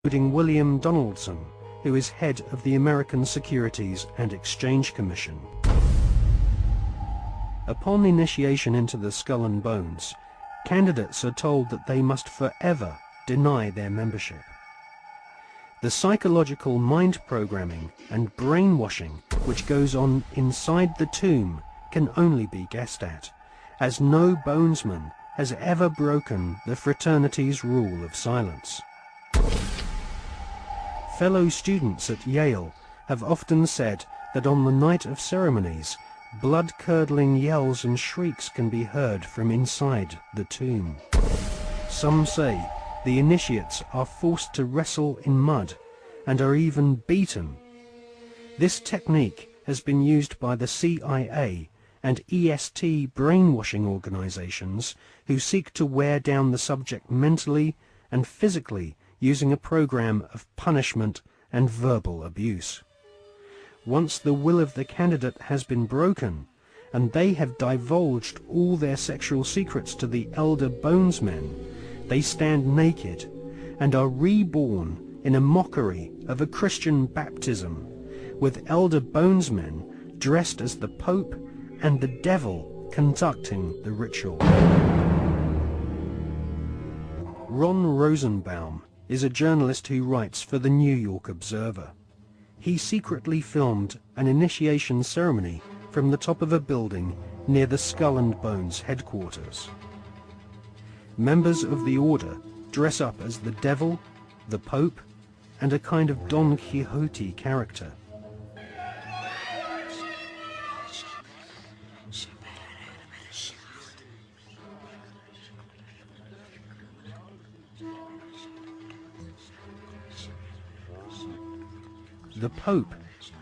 including William Donaldson, who is head of the American Securities and Exchange Commission. Upon initiation into the Skull and Bones, candidates are told that they must forever deny their membership. The psychological mind programming and brainwashing which goes on inside the tomb can only be guessed at, as no bonesman has ever broken the fraternity's rule of silence. Fellow students at Yale have often said that on the night of ceremonies, blood-curdling yells and shrieks can be heard from inside the tomb. Some say the initiates are forced to wrestle in mud and are even beaten. This technique has been used by the CIA and EST brainwashing organizations who seek to wear down the subject mentally and physically using a program of punishment and verbal abuse. Once the will of the candidate has been broken, and they have divulged all their sexual secrets to the elder bonesmen, they stand naked and are reborn in a mockery of a Christian baptism, with elder bonesmen dressed as the Pope and the devil conducting the ritual. Ron Rosenbaum is a journalist who writes for the New York Observer. He secretly filmed an initiation ceremony from the top of a building near the Skull and Bones headquarters. Members of the order dress up as the devil, the Pope, and a kind of Don Quixote character. The Pope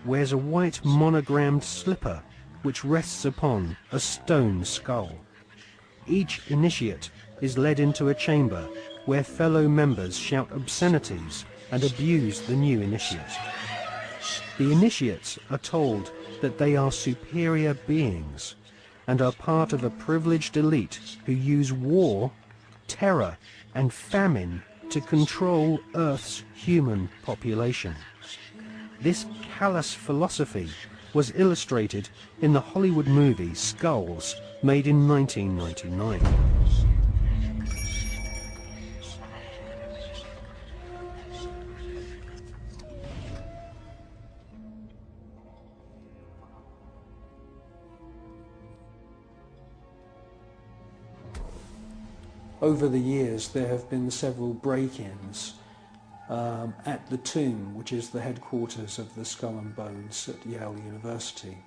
wears a white monogrammed slipper which rests upon a stone skull. Each initiate is led into a chamber where fellow members shout obscenities and abuse the new initiate. The initiates are told that they are superior beings and are part of a privileged elite who use war, terror, and famine to control Earth's human population. This callous philosophy was illustrated in the Hollywood movie Skulls, made in 1999. Over the years, there have been several break-ins at the tomb, which is the headquarters of the Skull and Bones at Yale University.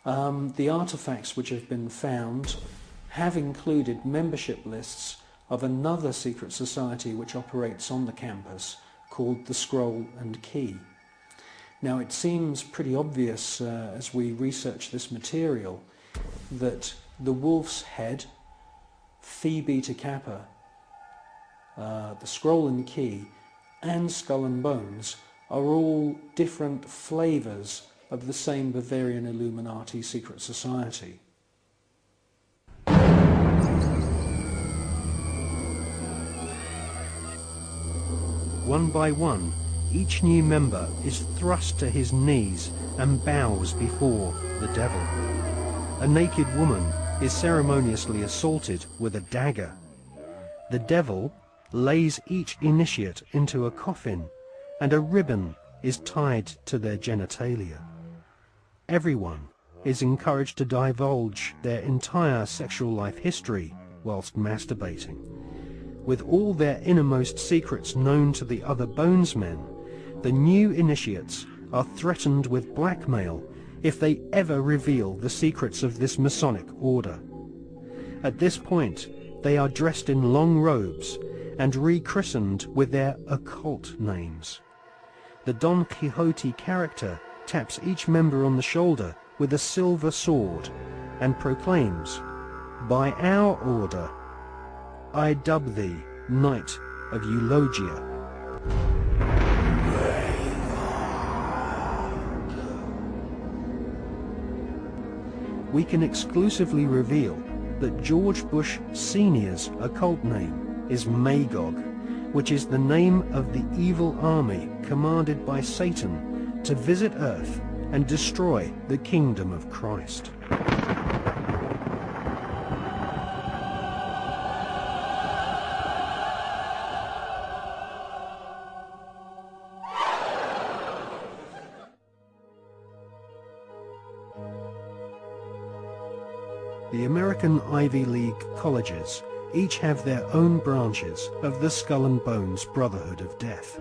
The artifacts which have been found have included membership lists of another secret society which operates on the campus called the Scroll and Key. Now, it seems pretty obvious as we research this material that the Wolf's Head, Phi Beta Kappa, the Scroll and Key, and Skull and Bones are all different flavours of the same Bavarian Illuminati secret society. One by one, each new member is thrust to his knees and bows before the devil. A naked woman is ceremoniously assaulted with a dagger. The devil lays each initiate into a coffin, and a ribbon is tied to their genitalia. Everyone is encouraged to divulge their entire sexual life history whilst masturbating. With all their innermost secrets known to the other bonesmen, the new initiates are threatened with blackmail if they ever reveal the secrets of this Masonic order. At this point, they are dressed in long robes and rechristened with their occult names. The Don Quixote character taps each member on the shoulder with a silver sword and proclaims, "By our order, I dub thee Knight of Eulogia." We can exclusively reveal that George Bush Sr.'s occult name is Magog, which is the name of the evil army commanded by Satan to visit Earth and destroy the kingdom of Christ. The American Ivy League colleges each have their own branches of the Skull and Bones Brotherhood of Death,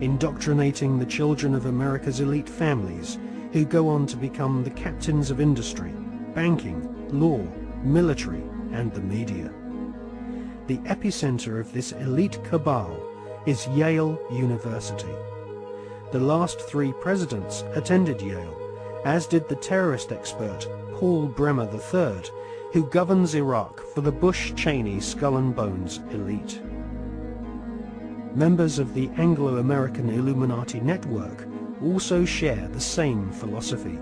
indoctrinating the children of America's elite families who go on to become the captains of industry, banking, law, military, and the media. The epicenter of this elite cabal is Yale University. The last 3 presidents attended Yale, as did the terrorist expert Paul Bremer III, who governs Iraq for the Bush-Cheney Skull and Bones elite. Members of the Anglo-American Illuminati network also share the same philosophy.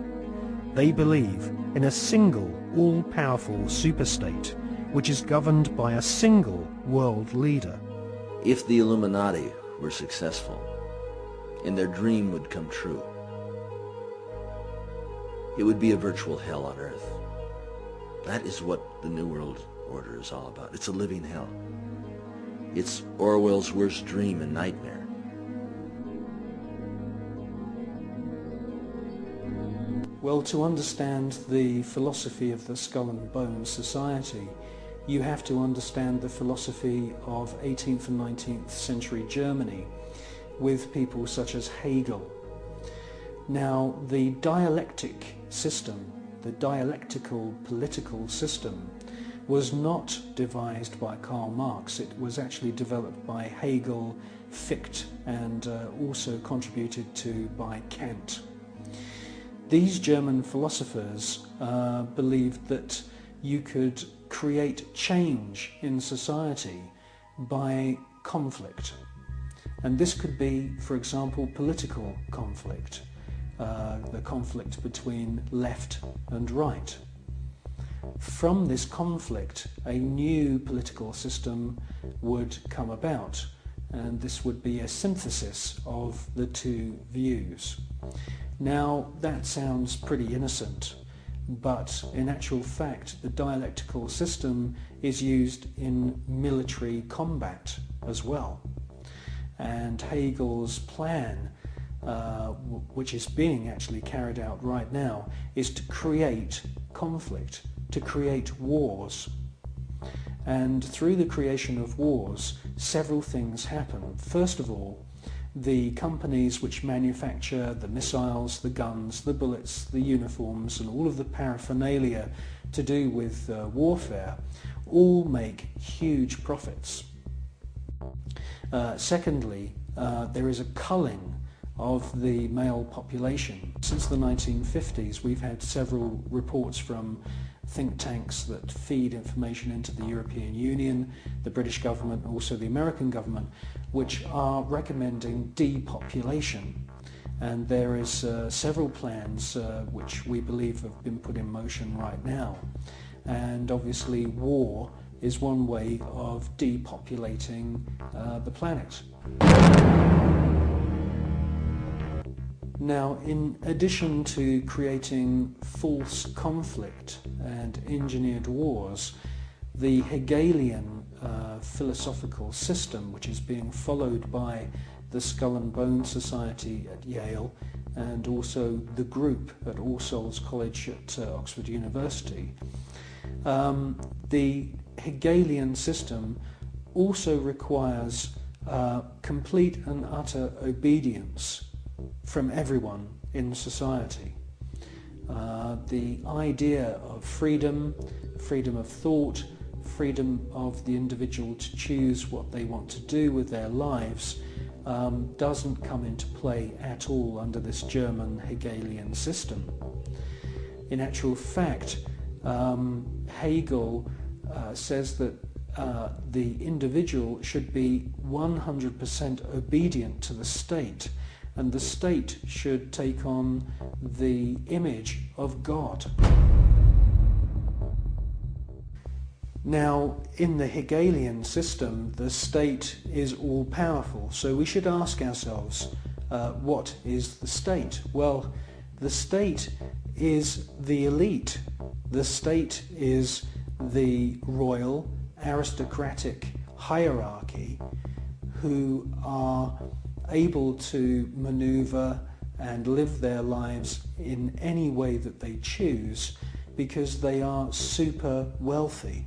They believe in a single, all-powerful superstate, which is governed by a single world leader. If the Illuminati were successful, and their dream would come true, it would be a virtual hell on earth. That is what the New World Order is all about. It's a living hell. It's Orwell's worst dream and nightmare. Well, to understand the philosophy of the Skull and Bones Society, you have to understand the philosophy of 18th and 19th century Germany with people such as Hegel. Now, the dialectic system, the dialectical political system, was not devised by Karl Marx. It was actually developed by Hegel, Fichte, and also contributed to by Kant. These German philosophers believed that you could create change in society by conflict. And this could be, for example, political conflict, the conflict between left and right. From this conflict, a new political system would come about, and this would be a synthesis of the two views. Now, that sounds pretty innocent, but in actual fact, the dialectical system is used in military combat as well. And Hegel's plan, which is being actually carried out right now, is to create conflict, to create wars. And through the creation of wars, several things happen. First of all, the companies which manufacture the missiles, the guns, the bullets, the uniforms, and all of the paraphernalia to do with warfare all make huge profits. Secondly, there is a culling of the male population. Since the 1950s, we've had several reports from think tanks that feed information into the European Union, the British government, also the American government, which are recommending depopulation. And there is several plans which we believe have been put in motion right now. And obviously war is one way of depopulating the planet. Now, in addition to creating false conflict and engineered wars, the Hegelian philosophical system, which is being followed by the Skull and Bones Society at Yale and also the group at All Souls College at Oxford University, the Hegelian system also requires complete and utter obedience from everyone in society. The idea of freedom, freedom of thought, freedom of the individual to choose what they want to do with their lives doesn't come into play at all under this German Hegelian system. In actual fact, Hegel says that the individual should be 100% obedient to the state, and the state should take on the image of God. Now, in the Hegelian system, the state is all-powerful, so we should ask ourselves, what is the state? Well, the state is the elite. The state is the royal, aristocratic hierarchy who are able to maneuver and live their lives in any way that they choose because they are super wealthy.